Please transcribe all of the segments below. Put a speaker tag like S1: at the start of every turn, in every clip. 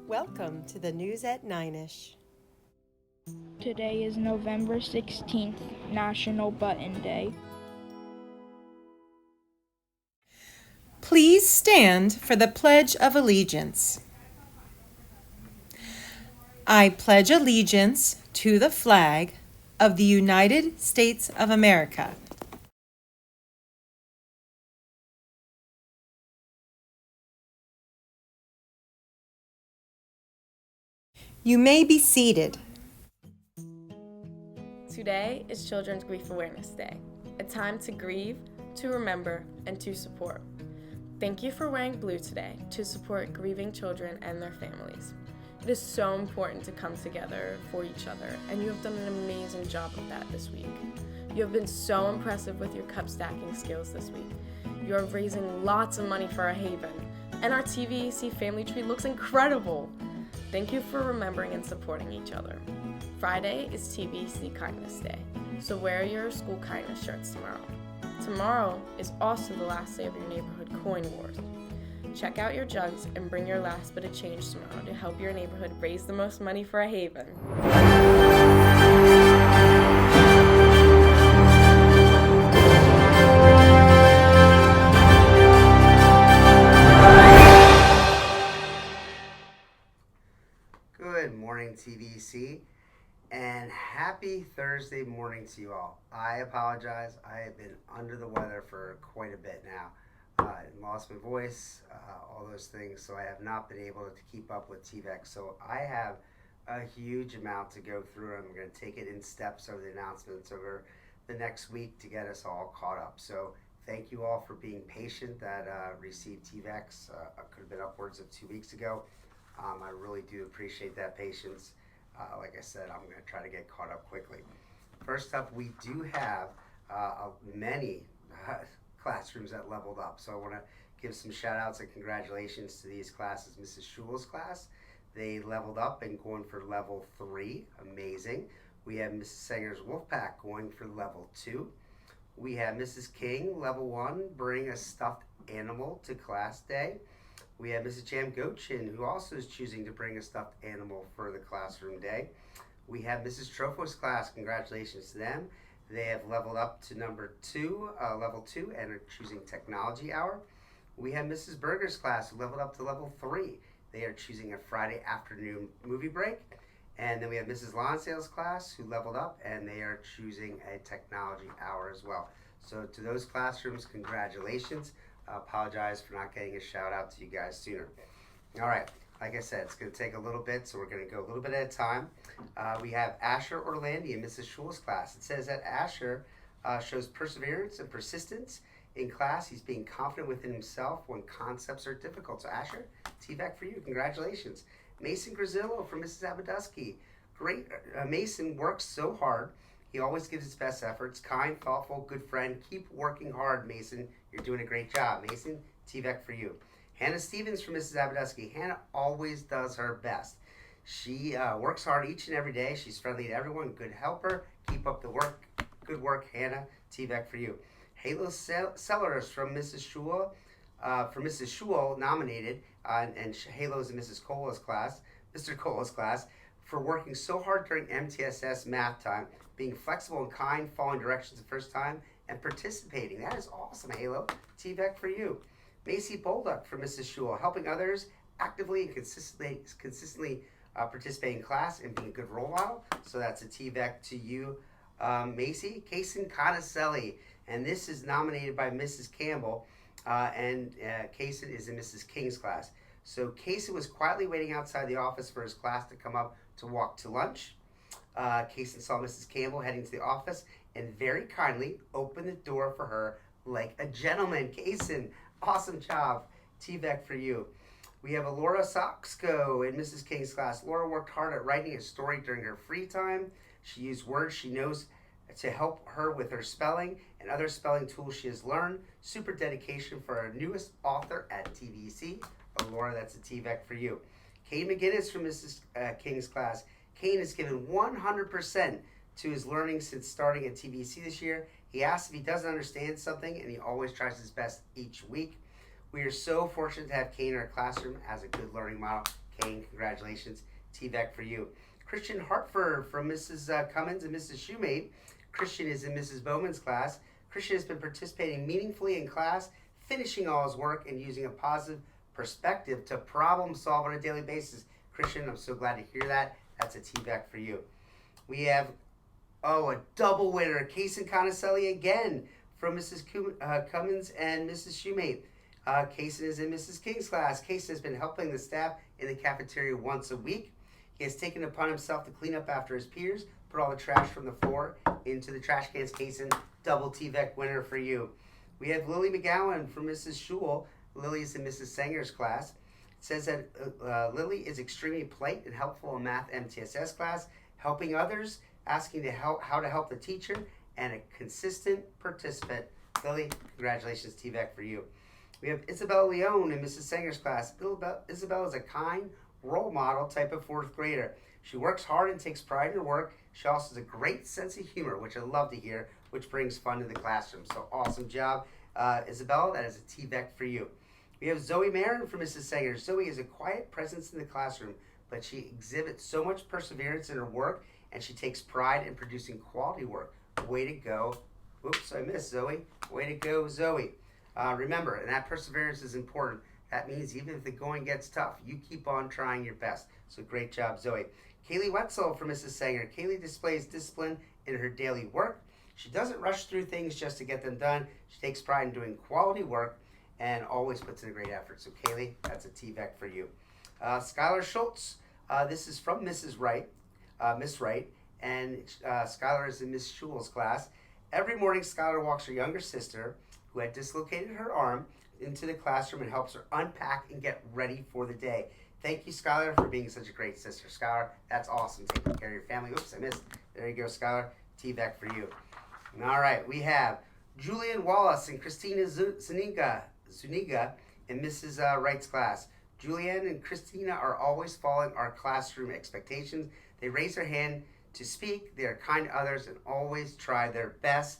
S1: Welcome to the News at 9ish.
S2: Today is November 16th, National Button Day.
S1: Please stand for the Pledge of Allegiance. I pledge allegiance to the flag of the United States of America. You may be seated.
S3: Today is Children's Grief Awareness Day, a time to grieve, to remember, and to support. Thank you for wearing blue today to support grieving children and their families. It is so important to come together for each other, and you have done an amazing job of that this week. You have been so impressive with your cup stacking skills this week. You are raising lots of money for our haven, and our TVEC family tree looks incredible. Thank you for remembering and supporting each other. Friday is TVEC Kindness Day, so wear your school kindness shirts tomorrow. Tomorrow is also the last day of your neighborhood coin wars. Check out your jugs and bring your last bit of change tomorrow to help your neighborhood raise the most money for a haven.
S4: Good morning, TVC, and happy Thursday morning to you all. I apologize. I have been under the weather for quite a bit now. Lost my voice, all those things, so I have not been able to keep up with TVEC. So I have a huge amount to go through. I'm going to take it in steps over the announcements over the next week to get us all caught up. So thank you all for being patient that received TVEX. Could have been upwards of 2 weeks ago. I really do appreciate that patience. Like I said, I'm going to try to get caught up quickly. First up, we do have many classrooms that leveled up. So I want to give some shout outs and congratulations to these classes. Mrs. Schul's class, they leveled up and going for level 3. Amazing. We have Mrs. Sanger's Wolfpack going for level 2. We have Mrs. King, level 1, bring a stuffed animal to class day. We have Mrs. Jam Gochin, who also is choosing to bring a stuffed animal for the classroom day. We have Mrs. Trofo's class. Congratulations to them. They have leveled up to level 2, and are choosing technology hour. We have Mrs. Berger's class, who leveled up to level 3. They are choosing a Friday afternoon movie break. And then we have Mrs. Lonsdale's class, who leveled up, and they are choosing a technology hour as well. So to those classrooms, congratulations. I apologize for not getting a shout out to you guys sooner. All right, like I said, it's going to take a little bit, so we're going to go a little bit at a time. We have Asher Orlandi in Mrs. Schul's class. It says that Asher shows perseverance and persistence in class. He's being confident within himself when concepts are difficult. So Asher, TVEC for you. Congratulations. Mason Grzillo from Mrs. Abadusky. Great. Mason works so hard. He always gives his best efforts. Kind, thoughtful, good friend. Keep working hard, Mason. You're doing a great job. Mason, TVEC for you. Hannah Stevens from Mrs. Abadusky. Hannah always does her best. She works hard each and every day. She's friendly to everyone. Good helper. Keep up the work. Good work, Hannah. TVEC for you. Halo Sellers from Mrs. Schul nominated, and Halo's in Mrs. Cola's class, Mr. Cola's class, for working so hard during MTSS math time, being flexible and kind, following directions the first time, and participating. That is awesome, Halo. TVEC for you. Macy Bolduck from Mrs. Schul, helping others actively and consistently participate in class and being a good role model. So that's a TVEC to you, Macy. Kaysen Conaselli, and this is nominated by Mrs. Campbell, and Kaysen is in Mrs. King's class. So Kaysen was quietly waiting outside the office for his class to come up to walk to lunch. Kaysen saw Mrs. Campbell heading to the office and very kindly opened the door for her like a gentleman. Kaysen, awesome job. TVEC for you. We have a Laura Soxco in Mrs. King's class. Laura worked hard at writing a story during her free time. She used words she knows to help her with her spelling and other spelling tools she has learned. Super dedication for our newest author at TVC. Laura, that's a TVEC for you. Kane McGinnis from Mrs. King's class. Kane has given 100% to his learning since starting at TVC this year. He asks if he doesn't understand something, and he always tries his best each week. We are so fortunate to have Kane in our classroom as a good learning model. Kane, congratulations. TVEC for you. Christian Hartford from Mrs. Cummins and Mrs. Shoemate. Christian is in Mrs. Bowman's class. Christian has been participating meaningfully in class, finishing all his work, and using a positive perspective to problem solve on a daily basis. Christian, I'm so glad to hear that. That's a TVEC for you. We have, a double winner, Kason Conacelli again from Mrs. Cummins and Mrs. Shoemate. Kason is in Mrs. King's class. Kason has been helping the staff in the cafeteria once a week. He has taken it upon himself to clean up after his peers, put all the trash from the floor into the trash cans. Kason, double TVEC winner for you. We have Lily McGowan from Mrs. Schul. Lily is in Mrs. Sanger's class. It says that Lily is extremely polite and helpful in math MTSS class, helping others, asking how to help the teacher, and a consistent participant. Lily, congratulations, TVEC for you. We have Isabel Leone in Mrs. Sanger's class. Isabel is a kind, role model type of fourth grader. She works hard and takes pride in her work. She also has a great sense of humor, which I love to hear, which brings fun to the classroom. So awesome job, Isabel. That is a TVEC for you. We have Zoe Marin from Mrs. Sanger. Zoe is a quiet presence in the classroom, but she exhibits so much perseverance in her work, and she takes pride in producing quality work. Way to go. Oops, I missed Zoe. Way to go, Zoe. Remember, and that perseverance is important. That means even if the going gets tough, you keep on trying your best. So great job, Zoe. Kaylee Wetzel from Mrs. Sanger. Kaylee displays discipline in her daily work. She doesn't rush through things just to get them done. She takes pride in doing quality work and always puts in a great effort. So Kaylee, that's a TVEC for you. Skylar Schultz. This is from Mrs. Wright, Miss Wright, and Skylar is in Miss Schul's class. Every morning, Skylar walks her younger sister, who had dislocated her arm, into the classroom and helps her unpack and get ready for the day. Thank you, Skylar, for being such a great sister. Skylar, that's awesome, taking care of your family. Oops, I missed. There you go, Skylar. TVEC for you. All right, we have Julian Wallace and Christina Zuniga in Mrs. Wright's class. Julianne and Christina are always following our classroom expectations. They raise their hand to speak. They are kind to others and always try their best.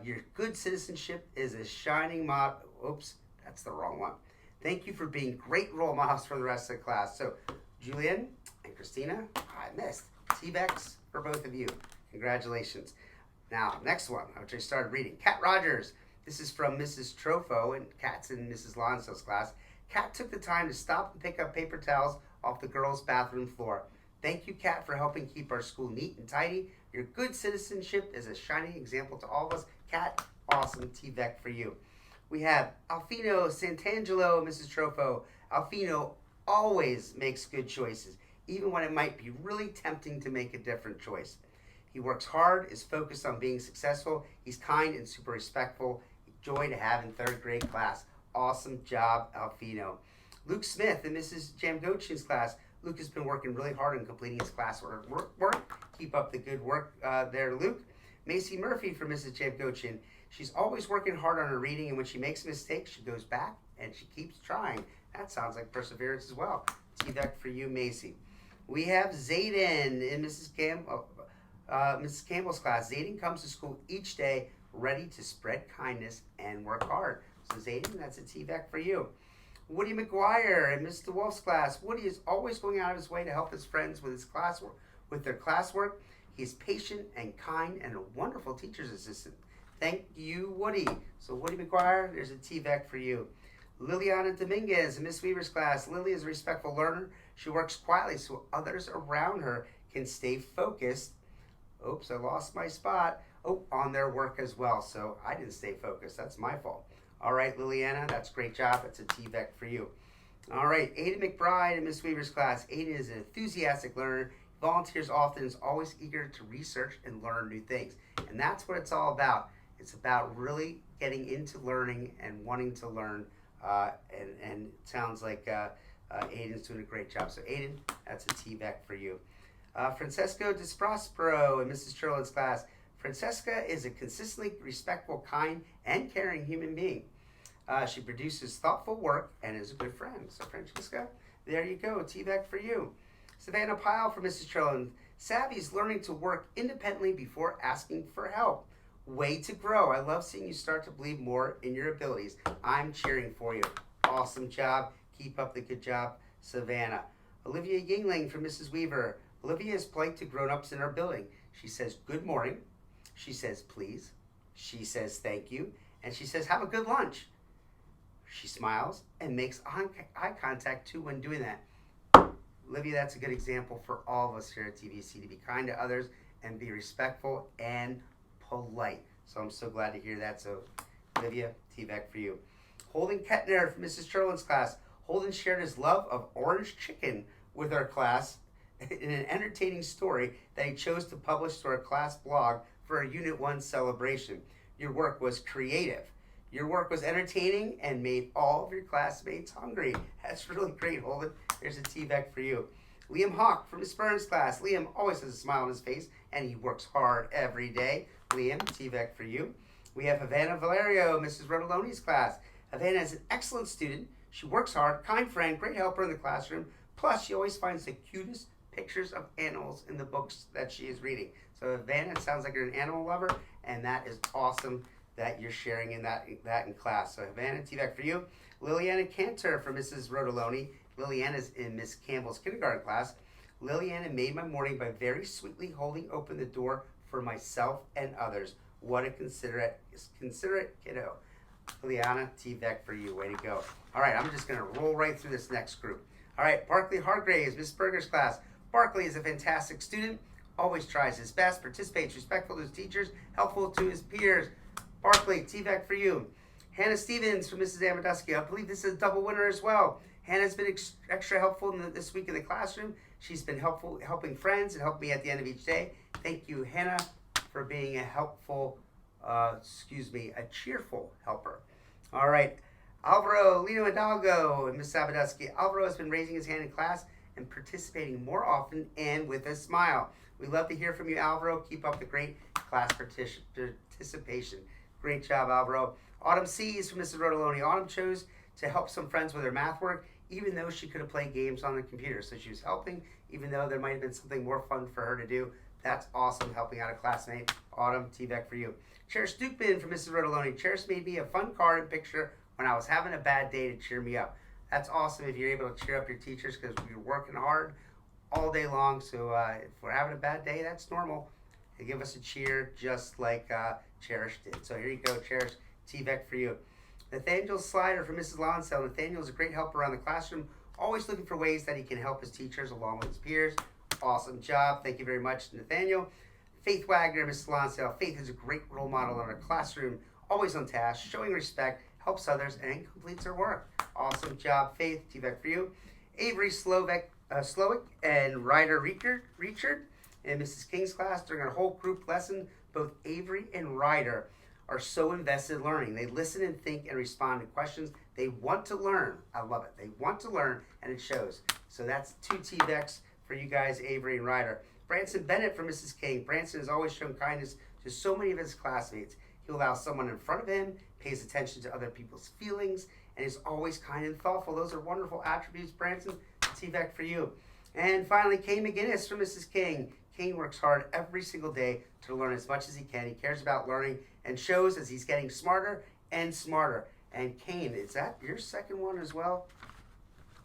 S4: Your good citizenship is a shining model. Oops, that's the wrong one. Thank you for being great role models for the rest of the class. So, Julian and Christina, I missed. TVECs for both of you. Congratulations. Now, next one, which I started reading. Kat Rogers. This is from Mrs. Trofo, and Kat's in Mrs. Lonsdale's class. Kat took the time to stop and pick up paper towels off the girls' bathroom floor. Thank you, Kat, for helping keep our school neat and tidy. Your good citizenship is a shining example to all of us. Kat, awesome TVEC for you. We have Alfino Santangelo, Mrs. Trofo. Alfino always makes good choices, even when it might be really tempting to make a different choice. He works hard, is focused on being successful. He's kind and super respectful. Joy to have in third grade class. Awesome job, Alfino. Luke Smith in Mrs. Jamgochin's class. Luke has been working really hard on completing his classwork. Keep up the good work there, Luke. Macy Murphy from Mrs. Jamgochin. She's always working hard on her reading, and when she makes a mistake, she goes back and she keeps trying. That sounds like perseverance as well. TVEC for you, Macy. We have Zayden in Mrs. Campbell's class. Zayden comes to school each day ready to spread kindness and work hard. So Zayden, that's a TVEC for you. Woody McGuire in Mr. Wolf's class. Woody is always going out of his way to help his friends with their classwork. He's patient and kind and a wonderful teacher's assistant. Thank you, Woody. So Woody McGuire, there's a TVEC for you. Liliana Dominguez in Miss Weaver's class. Lily is a respectful learner. She works quietly so others around her can stay focused. Oops, I lost my spot. On their work as well. So I didn't stay focused. That's my fault. All right, Liliana, that's a great job. That's a TVEC for you. All right, Aiden McBride in Miss Weaver's class. Aiden is an enthusiastic learner. He volunteers often, is always eager to research and learn new things. And that's what it's all about. It's about really getting into learning and wanting to learn. And it sounds like Aiden's doing a great job. So Aiden, that's a TVEC for you. Francesco Disprospero in Mrs. Cherlin's class. Francesca is a consistently respectful, kind, and caring human being. She produces thoughtful work and is a good friend. So Francesca, there you go, TVEC for you. Savannah Pyle from Mrs. Cherlin. Savvy is learning to work independently before asking for help. Way to grow. I love seeing you start to believe more in your abilities. I'm cheering for you. Awesome job. Keep up the good job, Savannah. Olivia Yingling from Mrs. Weaver. Olivia is polite to grown-ups in our building. She says good morning. She says please. She says thank you. And she says have a good lunch. She smiles and makes eye contact too when doing that. Olivia, that's a good example for all of us here at TVC to be kind to others and be respectful and polite. So I'm so glad to hear that. So Olivia, TVEC for you. Holden Kettner from Mrs. Cherlin's class. Holden shared his love of orange chicken with our class in an entertaining story that he chose to publish to our class blog for our Unit 1 celebration. Your work was creative. Your work was entertaining and made all of your classmates hungry. That's really great, Holden. There's a TVEC for you. Liam Hawk from Miss Burns' class. Liam always has a smile on his face, and he works hard every day. Liam, TVEC for you. We have Havana Valerio, Mrs. Rodoloni's class. Havana is an excellent student. She works hard, kind friend, great helper in the classroom. Plus, she always finds the cutest pictures of animals in the books that she is reading. So Havana, it sounds like you're an animal lover, and that is awesome that you're sharing in that in class. So Havana, TVEC for you. Liliana Cantor from Mrs. Rodoloni. Liliana's in Miss Campbell's kindergarten class. Liliana made my morning by very sweetly holding open the door for myself and others. What a considerate kiddo. Liliana, TVEC for you. Way to go. All right, I'm just going to roll right through this next group. All right, Barkley Hargraves, Miss Berger's class. Barkley is a fantastic student, always tries his best, participates, respectful to his teachers, helpful to his peers. Barkley, TVEC for you. Hannah Stevens from Mrs. Amadusky. I believe this is a double winner as well. Hannah's been extra helpful this week in the classroom. She's been helping friends and helping me at the end of each day. Thank you, Hannah, for being a cheerful helper. All right, Alvaro Lino Hidalgo and Miss Amadusky. Alvaro has been raising his hand in class and participating more often and with a smile. We love to hear from you, Alvaro. Keep up the great class participation. Great job, Alvaro. Autumn C is from Mrs. Rodoloni. Autumn chose to help some friends with their math work, even though she could have played games on the computer. So she was helping, even though there might have been something more fun for her to do. That's awesome, helping out a classmate. Autumn, TVEC for you. Cherish Dukman from Mrs. Rodoloni. Cherish made me a fun card and picture when I was having a bad day to cheer me up. That's awesome if you're able to cheer up your teachers because we're working hard all day long. So if we're having a bad day, that's normal. They give us a cheer just like Cherish did. So here you go, Cherish, TVEC for you. Nathaniel Slider from Mrs. Lonsell. Nathaniel is a great helper around the classroom, always looking for ways that he can help his teachers along with his peers. Awesome job. Thank you very much, Nathaniel. Faith Wagner, Mrs. Lonsell. Faith is a great role model in our classroom, always on task, showing respect, helps others, and completes her work. Awesome job, Faith. TVEC for you. Avery Slowick and Ryder Richard in Mrs. King's class. During our whole group lesson, both Avery and Ryder are so invested in learning. They listen and think and respond to questions. They want to learn. I love it. They want to learn, and it shows. So that's 2 TVECs for you guys, Avery and Ryder. Branson Bennett from Mrs. King. Branson has always shown kindness to so many of his classmates. He allows someone in front of him, pays attention to other people's feelings, and is always kind and thoughtful. Those are wonderful attributes, Branson. TVEC for you. And finally, Kane McGinnis from Mrs. King. Kane works hard every single day to learn as much as he can. He cares about learning and shows as he's getting smarter and smarter. And Kane, is that your second one as well?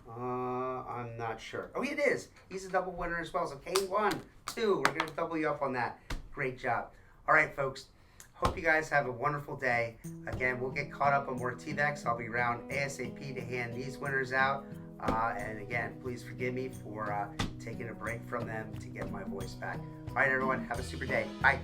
S4: I'm not sure. Oh, it is. He's a double winner as well. So Kane 1, 2. We're going to double you up on that. Great job. All right, folks. Hope you guys have a wonderful day. Again, we'll get caught up on more TVECs. I'll be around ASAP to hand these winners out. And again, please forgive me for taking a break from them to get my voice back. All right, everyone. Have a super day. Bye.